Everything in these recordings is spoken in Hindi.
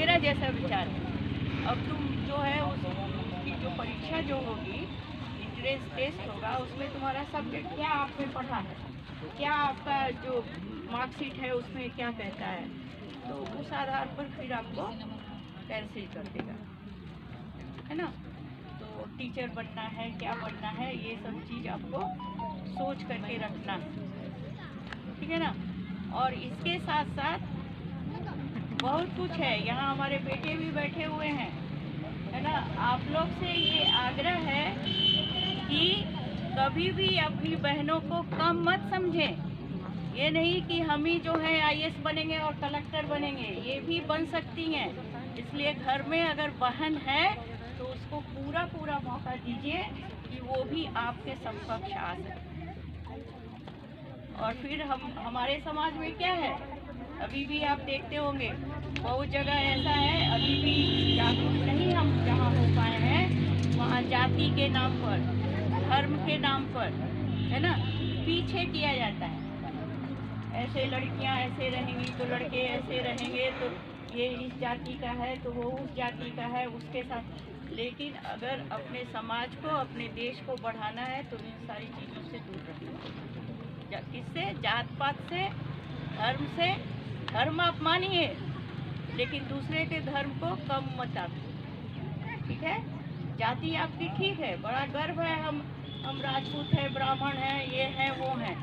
मेरा जैसा विचार है। अब तुम जो है उसकी जो परीक्षा जो होगी, एंट्रेंस टेस्ट होगा, उसमें तुम्हारा सब्जेक्ट क्या आपने पढ़ा है, क्या आपका जो मार्कशीट है उसमें क्या कहता है, तो उस आधार पर फिर आपको कैंसिल कर देगा, है ना। तो टीचर बनना है, क्या बनना है, ये सब चीज़ आपको सोच करके रखना है, ठीक है ना। और इसके साथ साथ बहुत कुछ है, यहाँ हमारे बेटे भी बैठे हुए हैं, है ना। आप लोग से ये आग्रह है कि कभी भी अपनी बहनों को कम मत समझें। ये नहीं कि हम ही जो है आईएएस बनेंगे और कलेक्टर बनेंगे, ये भी बन सकती हैं। इसलिए घर में अगर बहन है तो उसको पूरा पूरा मौका दीजिए कि वो भी आपके समकक्ष आ सके। और फिर हमारे समाज में क्या है, अभी भी आप देखते होंगे बहुत जगह ऐसा है, अभी भी जागरूक नहीं हम जहाँ हो पाए हैं, वहाँ जाति के नाम पर, धर्म के नाम पर, है ना, पीछे किया जाता है। ऐसे लड़कियाँ ऐसे रहेंगी तो लड़के ऐसे रहेंगे, तो ये इस जाति का है तो वो उस जाति का है, उसके साथ। लेकिन अगर अपने समाज को, अपने देश को बढ़ाना है तो इन सारी चीज़ों से दूर रखना। किससे? जात पात से, धर्म से। धर्म आप मानिए, लेकिन दूसरे के धर्म को कम मत आंकिए, ठीक है। जाति आपकी ठीक है, बड़ा गर्व है, हम राजपूत हैं, ब्राह्मण हैं, ये हैं वो हैं,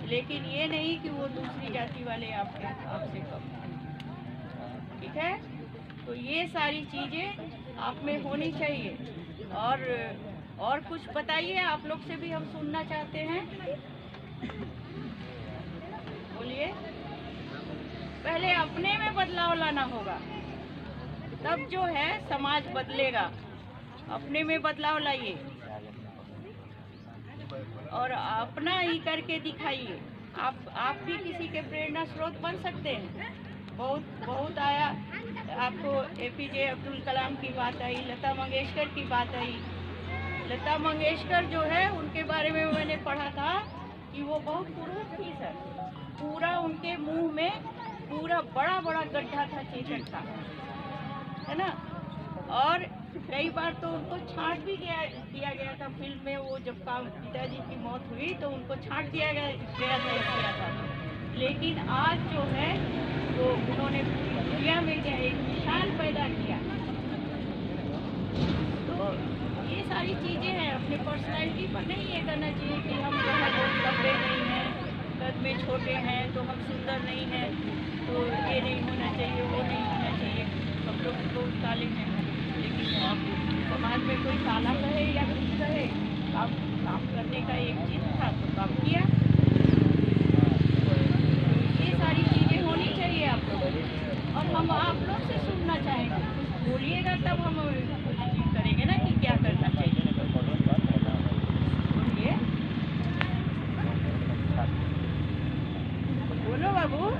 लेकिन ये नहीं कि वो दूसरी जाति वाले आपसे कम, ठीक है। तो ये सारी चीज़ें आप में होनी चाहिए। और कुछ बताइए, आप लोग से भी हम सुनना चाहते हैं, बोलिए। पहले अपने में बदलाव लाना होगा, तब जो है समाज बदलेगा। अपने में बदलाव लाइए और अपना ही करके दिखाइए। आप भी किसी के प्रेरणा स्रोत बन सकते हैं। बहुत आया, आपको एपीजे अब्दुल कलाम की बात आई, लता मंगेशकर की बात आई। लता मंगेशकर जो है, उनके बारे में मैंने पढ़ा था कि वो बहुत कुरूप थी सर। पूरा उनके मुंह में पूरा बड़ा बड़ा गड्ढा था, चेचक था, है ना। और कई बार तो उनको छांट भी किया गया था फिल्म में। वो जब पिताजी की मौत हुई तो उनको छांट दिया गया था। लेकिन आज जो है तो उन्होंने पूरी दुनिया में क्या एक मिसाल पैदा किया। तो ये सारी चीज़ें हैं, अपने पर्सनैलिटी पर नहीं ये करना चाहिए कि हम जो है बहुत लंबे नहीं हैं, कद में छोटे हैं तो हम सुंदर नहीं हैं, तो ये नहीं होना चाहिए, वो नहीं होना चाहिए। हम लोग बहुत काले हैं, लेकिन अब समाज में कोई काला कहे या कुछ कहे, काम करने का एक चीज़ था तो काम किया। ये सारी चीज़ें होनी चाहिए आप लोग। और हम आप लोग से सुनना चाहेंगे, कुछ बोलिएगा तब हम करेंगे ना कि क्या करना चाहिए। बोलिए, बोलो बाबू।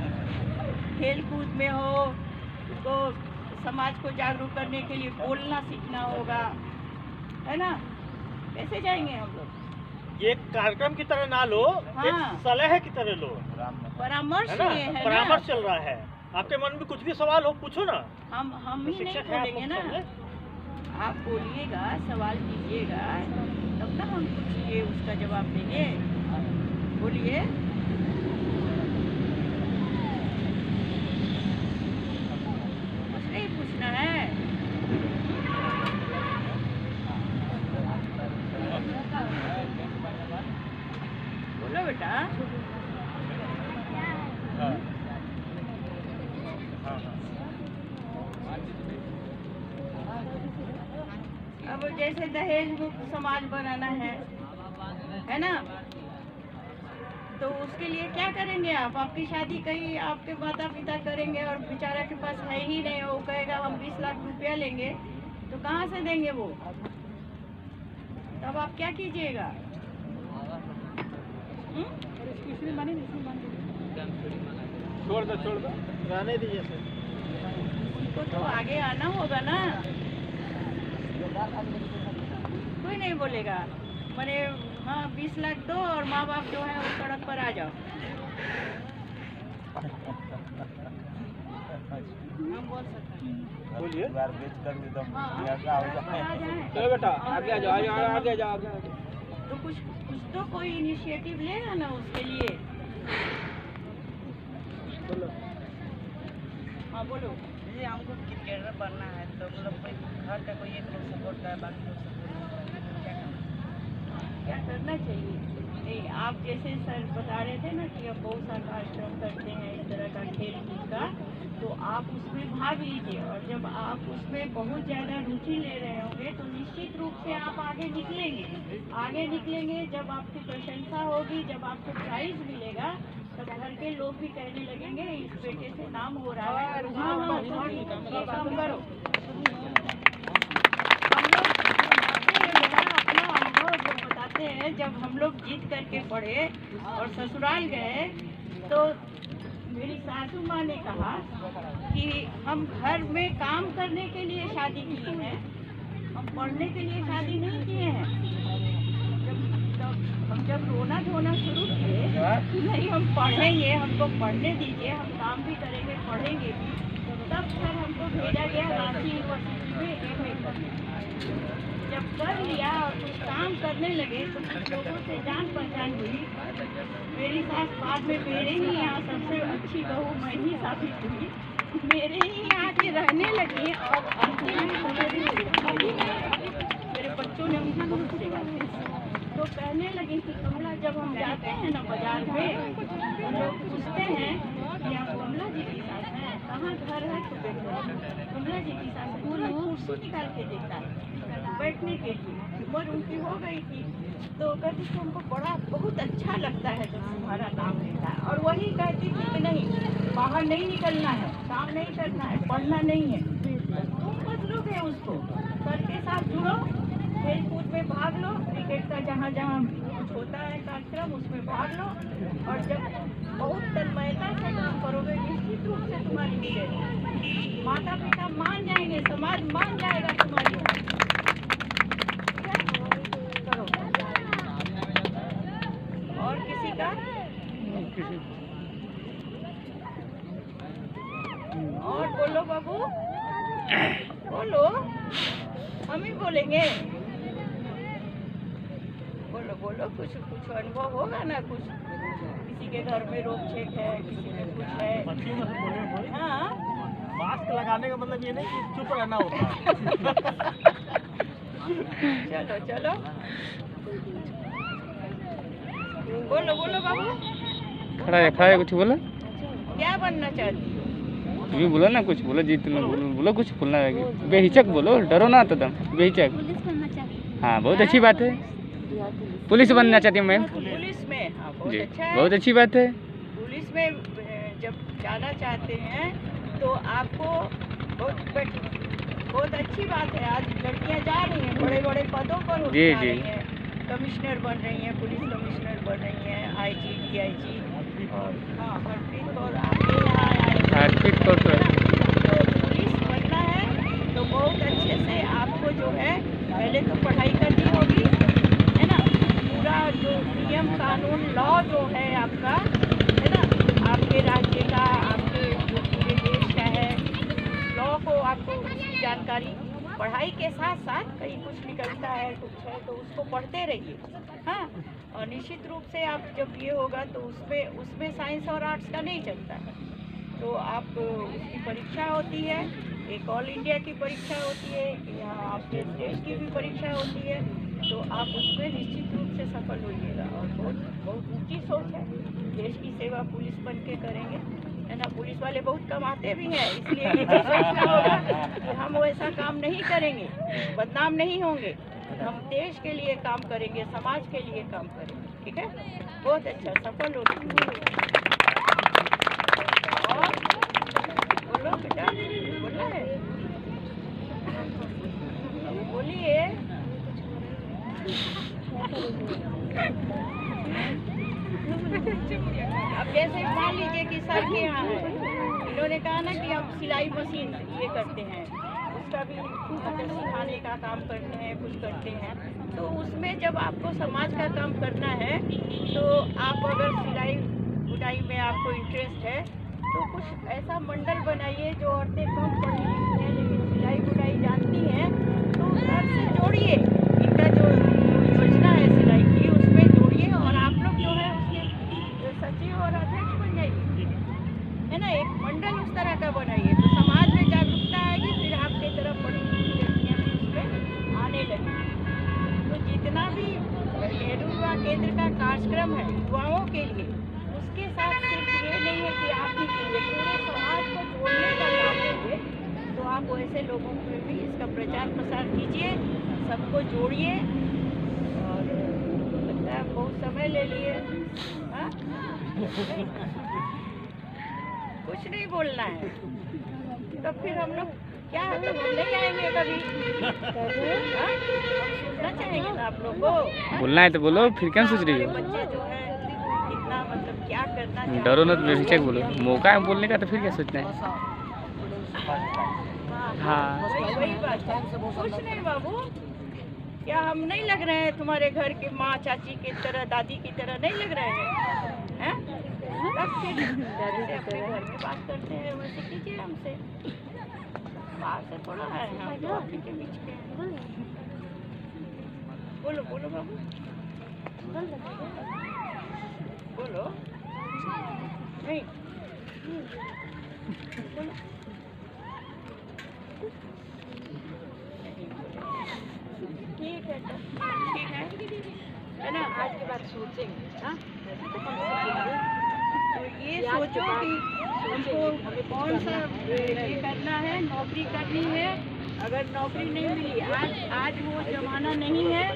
खेल कूद में हो तो समाज को जागरूक करने के लिए बोलना सीखना होगा, है ना। कैसे जाएंगे हम लोग? ये कार्यक्रम की तरह ना लो, हाँ, एक सलाह की तरह लो, परामर्श है ना। ये है परामर्श ना? चल रहा है, आपके मन में कुछ भी सवाल हो पूछो ना। हम ही नहीं बोलेंगे ना, आप बोलिएगा, सवाल कीजिएगा, तब ना हम कुछ ये उसका जवाब देंगे। बोलिए। कुछ नहीं पूछना है। बोलो बेटा। अब जैसे दहेज मुक्त समाज बनाना है ना, तो उसके लिए क्या करेंगे आप? आपकी शादी कहीं आपके माता पिता करेंगे और बेचारा के पास है ही नहीं, वो कहेगा हम 20 लाख रुपया लेंगे, तो कहाँ से देंगे वो? तब आप क्या कीजिएगा? छोड़ दो, रहने दीजिए सर। उनको तो आगे आना होगा ना, कोई नहीं बोलेगा मैंने हाँ 20 लाख दो और माँ बाप जो है वो सड़क पर आ जाओ। हम बोल सकते हैं। बोलिए। चलो बेटा आगे आ जाओ, आगे जाओ। तो कुछ तो कोई इनिशिएटिव लेगा ना उसके लिए। हाँ बोलो। जैसे हमको क्रिकेटर बनना है तो मतलब कोई घर का कोई एक लोग सपोर्ट करे, बाकी लोग सपोर्ट नहीं करे, क्या करना चाहिए? नहीं, आप जैसे सर बता रहे थे ना कि अब बहुत सारे कार्यक्रम करते हैं इस तरह का खेल कूद का, तो आप उसमें भाग लीजिए। और जब आप उसमें बहुत ज़्यादा रुचि ले रहे होंगे तो निश्चित रूप से आप आगे निकलेंगे। जब आपकी प्रशंसा होगी, जब आपको प्राइज मिलेगा, तब घर के लोग भी कहने लगेंगे इस बेटे से नाम हो रहा है। ये काम करो। बताते हैं जब हम लोग जीत करके पढ़े और ससुराल गए तो मेरी सासू माँ ने कहा कि हम घर में काम करने के लिए शादी की है, हम पढ़ने के लिए शादी नहीं किए हैं। जब रोना धोना शुरू किए कि नहीं हम पढ़ेंगे, हमको पढ़ने दीजिए, हम काम भी करेंगे पढ़ेंगे भी, तब सर हमको भेजा गया रांची यूनिवर्सिटी में MA करने। जब कर लिया और कुछ काम करने लगे तो कुछ लोगों से जान पहचान हुई। मेरी सास बाद में मेरे ही यहाँ सबसे अच्छी बहू मैं ही साबित हुई, मेरे ही यहाँ के रहने लगी। और अंतिम मेरे बच्चों ने उनको सेवा की तो कहने लगी कि कमला, जब हम जाते हैं ना बाजार में तो लोग पूछते हैं कि आप कमला जी की सास हैं, कहाँ घर है? तो कमला जी की सास कुर्सी निकाल के देता है बैठने के लिए। उम्र उनकी हो गई थी तो कहती थी हमको बड़ा बहुत अच्छा लगता है जब तुम्हारा नाम लेता है। और वही कहती थी कि नहीं, बाहर नहीं निकलना है, काम नहीं करना है, पढ़ना नहीं है। तुम बदलोगे उसको, सर के साथ जुड़ो, खेल कूद में भाग लो, क्रिकेट का जहाँ कुछ होता है कार्यक्रम उसमें भाग लो। और जब बहुत तन्मयता से काम करोगे निश्चित रूप से तुम्हारी मिलेगी। माता पिता मान जाएंगे, समाज मान जाएगा तुम्हारी। करो। और किसी का? और बोलो बाबू, बोलो, हम ही बोलेंगे। बोलो कुछ अनुभव होगा ना, कुछ किसी के घर में रोक छेक है, किसी में कुछ है। हाँ, मास्क लगाने का मतलब ये नहीं कि चुप रहना होता है। चलो बोलो बाबू। खड़ा है कुछ बोला। क्या बनना चाहती हो? तुम्हें बोला ना कुछ बोला जी, तुम्हें बोलो कुछ बोलना है, बेहिचक बोलो, डरो ना तो तुम बेहिचक। हाँ बहुत अच्छी बात है, पुलिस बनना चाहती हूँ मैम। पुलिस में? हाँ बहुत अच्छा है, बहुत अच्छी बात है। पुलिस में जब जाना चाहते हैं तो आपको बहुत अच्छी बात है। आज लड़कियां जा रही हैं, बड़े बड़े पदों पर जा रही हैं, कमिश्नर बन रही हैं, पुलिस कमिश्नर बन रही हैं, IG DIG। और हाँ, हरप्रीत कौर आपके यहाँ हरप्रीत कौर तो पुलिस बनना है तो बहुत अच्छे से आपको जो है पहले तो पढ़ाई करनी होगी, है ना। पूरा जो नियम कानून लॉ जो है आपका, है ना, आपके राज्य का, आपके जो पूरे देश का है, लॉ को आपको उसकी जानकारी, पढ़ाई के साथ साथ कहीं कुछ निकलता है कुछ है तो उसको पढ़ते रहिए। हाँ, और निश्चित रूप से आप जब ये होगा तो उसमें साइंस और आर्ट्स का नहीं चलता है, तो आप उसकी परीक्षा होती है, एक ऑल इंडिया की परीक्षा होती है, यहाँ आपके देश की भी परीक्षा होती है, तो आप उसमें निश्चित रूप से सफल होइएगा। और बहुत ऊंची सोच है, देश की सेवा पुलिस बन के करेंगे, है ना। पुलिस वाले बहुत कमाते भी हैं, इसलिए ये भी सोचना होगा कि हम वैसा काम नहीं करेंगे, बदनाम नहीं होंगे, हम देश के लिए काम करेंगे, समाज के लिए काम करेंगे। ठीक है, बहुत अच्छा, सफल होगी। और बोलो बेटा, बोलना है, बोलिए। अब जैसे मान लीजिए कि सर के यहाँ है, इन्होंने कहा ना कि हम सिलाई मशीन ये करते हैं, उसका भी सिखाने का काम करते हैं, कुछ करते हैं, तो उसमें जब आपको समाज का काम करना है तो आप अगर सिलाई बुनाई में आपको इंटरेस्ट है तो कुछ ऐसा मंडल बनाइए जो औरतें कम ऐसे लोगों में भी इसका प्रचार प्रसार कीजिए, सबको जोड़िए। और लगता है बहुत समय ले लिए। हाँ? कुछ नहीं बोलना है तो फिर हम लोग क्या है, तो हम नहीं आएंगे कभी। हाँ? हम सुनना चाहेंगे ना आप लोग को। हाँ? बोलना है तो बोलो, फिर क्या सोच रही हमारे हो? बच्चे जो है कितना मतलब क्या करना चाहते डरो ना तो हैं। बेहिचक बोलो, मौका है बोलने का तो फिर क्या सोचना है? हाँ। वही बात है। कुछ नहीं बाबू, क्या हम नहीं लग रहे हैं तुम्हारे घर के माँ चाची की तरह, दादी की तरह नहीं लग रहे हैं? हैं? तब फिर जैसे अपने घर में बात करते हैं वैसे कीजिए हमसे। बाहर से थोड़ा है, हम तो आप ही के बीच के हैं। बोलो बोलो बाबू, बोलो। नहीं बोलो। ठीक है तो ठीक है ना, आज के बाद सोचेंगे। हाँ, तो ये सोचो कि हमको कौन सा ये करना है, नौकरी करनी है। अगर नौकरी नहीं मिली, आज वो जमाना नहीं है,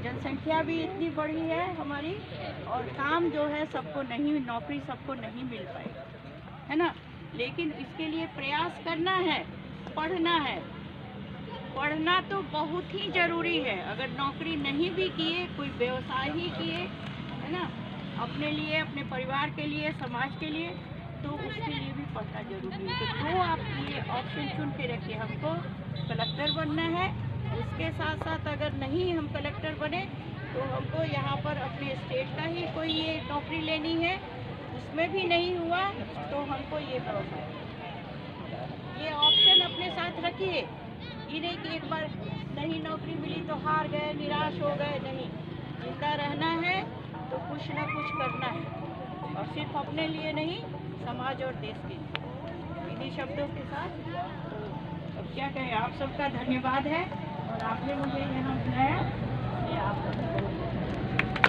जनसंख्या भी इतनी बढ़ी है हमारी, और काम जो है सबको नहीं, नौकरी सबको नहीं मिल पाएगी, है ना। लेकिन इसके लिए प्रयास करना है, पढ़ना है। पढ़ना तो बहुत ही ज़रूरी है। अगर नौकरी नहीं भी किए, कोई व्यवसाय ही किए, है ना, अपने लिए, अपने परिवार के लिए, समाज के लिए, तो उसके लिए भी पढ़ना जरूरी है। तो दो आप ये ऑप्शन चुन के रखिए, हमको कलेक्टर बनना है, उसके साथ साथ अगर नहीं हम कलेक्टर बने तो हमको यहाँ पर अपने स्टेट का ही कोई ये नौकरी लेनी है, उसमें भी नहीं हुआ तो हमको ये व्यवसाय, ये ऑप्शन अपने साथ रखिए। ये नहीं कि एक बार नहीं नौकरी मिली तो हार गए, निराश हो गए, नहीं। जिंदा रहना है तो कुछ ना कुछ करना है, और सिर्फ अपने लिए नहीं, समाज और देश के लिए। इन्हीं शब्दों के साथ तो अब क्या कहें, आप सबका धन्यवाद है, और आपने मुझे यहाँ बुलाया, ये आप